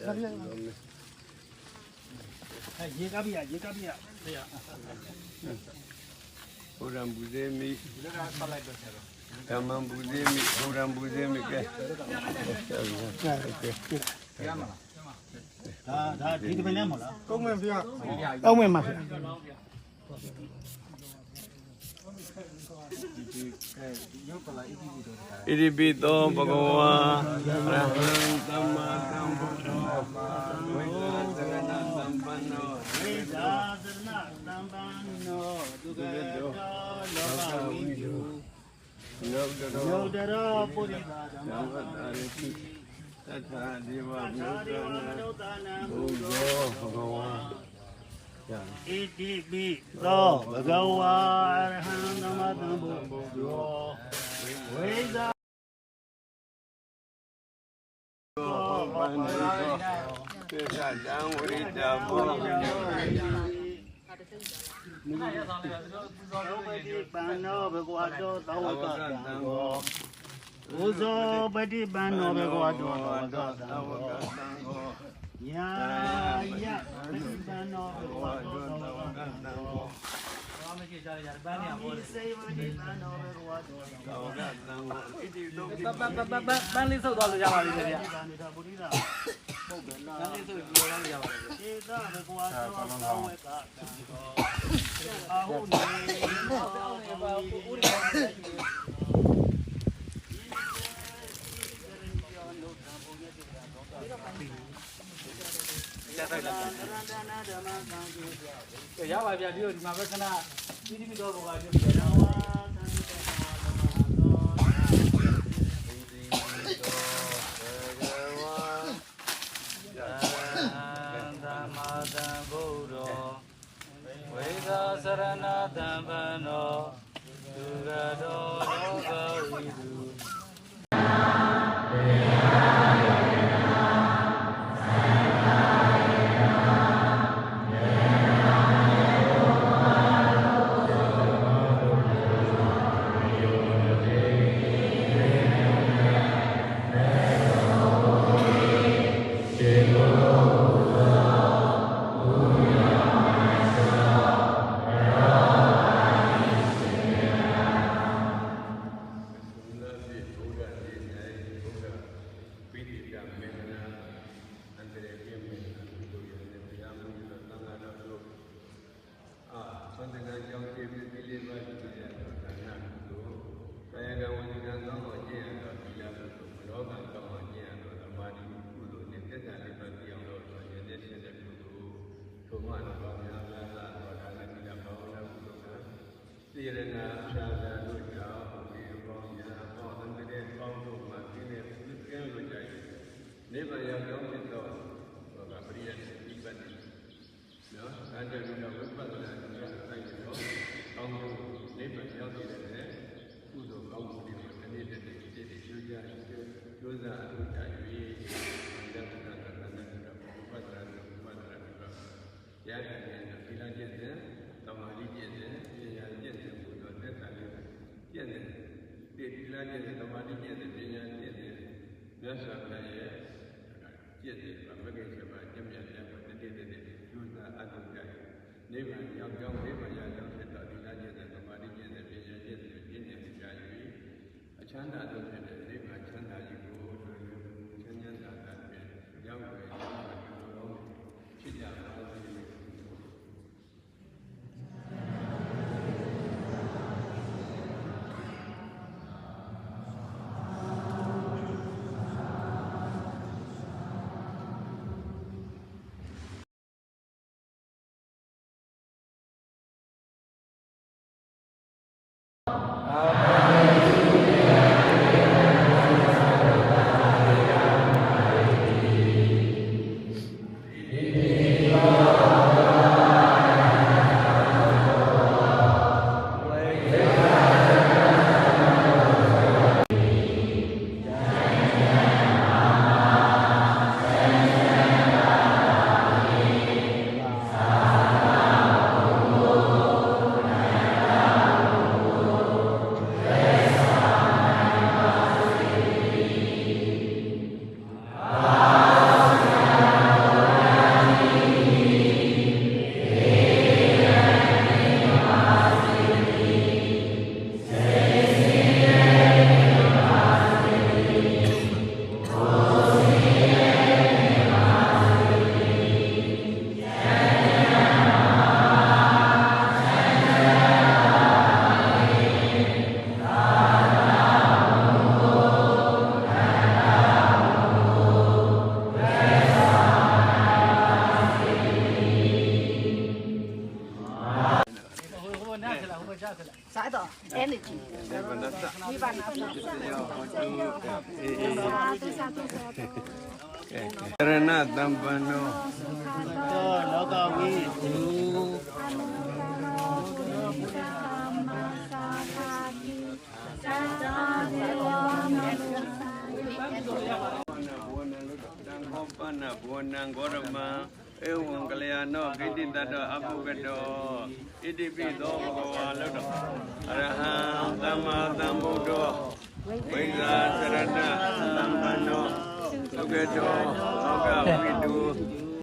ရေကားပြရေကားပြ ဘုရားဘူးသေးမိဓမ္မဘူးသေးမိဘုရားဘူးသေးမိကဲဒါဒီတပင်းနဲ့မလား ကောင်းမယ်ဗျာ တောင်းမယ်မှာဖြစ် ဣတိပိသောဘဂဝါရဟံသမ္မာသမ္ဗုဒ္ဓောဝိသသရဏသမ္ပန္နော ဝိဇာသနသံပန္နောဒုက္ခတောလောကဝိတု လောက ယော ရော တရောပုရိသဓမ္မ သံဃာရတိသတ္ထာဒေဝမြု သာ တ ရိဝ နာ နုဿာနံ ဘု ဘု ရော ရော ဘဂဝါယံ ဣတိပိသောဘဂဝါအရဟံသမ္မာသမ္ဗုဒ္ဓောဝိဇာ ပန္နိသောသေသတံဝရိတဘော ဘုပတိပန္နောဘဂဝါတောသဝကတံဟောဥဇောပတိပန္နောဘဂဝါတောသဝကတံဟောယာယပတိပန္နောဘဂဝါတောသဝကတံဟောဘာမရှိကြရပန်းနေဟောစေဝတိပန္နောဘဂဝါတောသဝကတံဟောဣတိတုပန်းလေးဆုပ်သွားလို့ရပါလိမ့်မယ်ဗျာနေတာပုရိသပုဂ္ဂလာပန်းလေးဆုပ်ပြောလို့ရပါလိမ့်မယ်ဧတဘဂဝါတောသဝကတံဟောအာဟုနေဘာဥရိယရပါဗျာဒီလိုဒီမှာပဲခဏပြီးပြီးတော့ဘောကပြောပြတာပါသမ္မာသမ္ဗုဒ္ဓောဝိသသရဏသမ္ပန္နောဒုက္ခတောလောကဝိတုသေရဏဖြာသာတို့ကြောင့်ဒီဘောင်းညာဘောင်းတဲ့ပေါင်းတို့မှာဒီနေ့ကဲလို့ကြိုက်နိဗ္ဗာန်ရောက်ကြောင်းဖြစ်တော့ဘောကပရိယတ်ဒီပတ်တယ်နော်အဲဒါကြောင့်ဝိပဿနာဉာဏ်ဆိုင်တော့ကောင်းကောင်းနိဗ္ဗာန်ရောက်တဲ့ကုသိုလ်ကောင်းမှုတွေကိုတစ်နေ့တစ်နေ့ပြည့်ပြည့်ရှုကြကျိုးစားအထုကြ၍သံဃာတော်ကလည်းဝိပဿနာရတဲ့ဉာဏ်သီလကျင့်တဲ့သမာဓိကျင့်တဲ့ဉာဏ်ကျင့်တဲ့ဘုရားသက်သာလေးကျင့်တဲ့ဒီသီလကျင့်တဲ့သမာဓိကျင့်တဲ့ဉာဏ်ကျင့်တဲ့မြတ်စွာဘုရားရဲ့ကျင့်တဲ့မဂ္ဂင်7ပါးကျင့်မြတ်တဲ့တစ်နေ့တစ်နေ့ကျိုးစားအထုကြ၍နိဗ္ဗာန်ရောက်ကြောင်းနိဗ္ဗာန်ရောက်ကြောင်းဖြစ်တော့သီလကျင့်တဲ့သမာဓိကျင့်တဲ့ဉာဏ်ကျင့်တဲ့ကျင့်ကြ၍အချမ်းသာတို့ဖြစ်တဲ့နိဗ္ဗာန်ချမ်းသာကြီးကိုချမ်းသာတာဖြင့်ရောက်ွယ်ဖြစ်ကြပါစေ။ သ ရဏတံပန္နော လောကဝိတု ပနဘောနံဂောရမံဧဝံကလျာဏောဂိတိတတောအပုဂတောဣတိပိသောဘဂဝါလောတောအရဟံသမ္မာသမ္ဗုဒ္ဓောဝိဇာသရဏသမ္ပန္နောသုခတောလောကဝိတု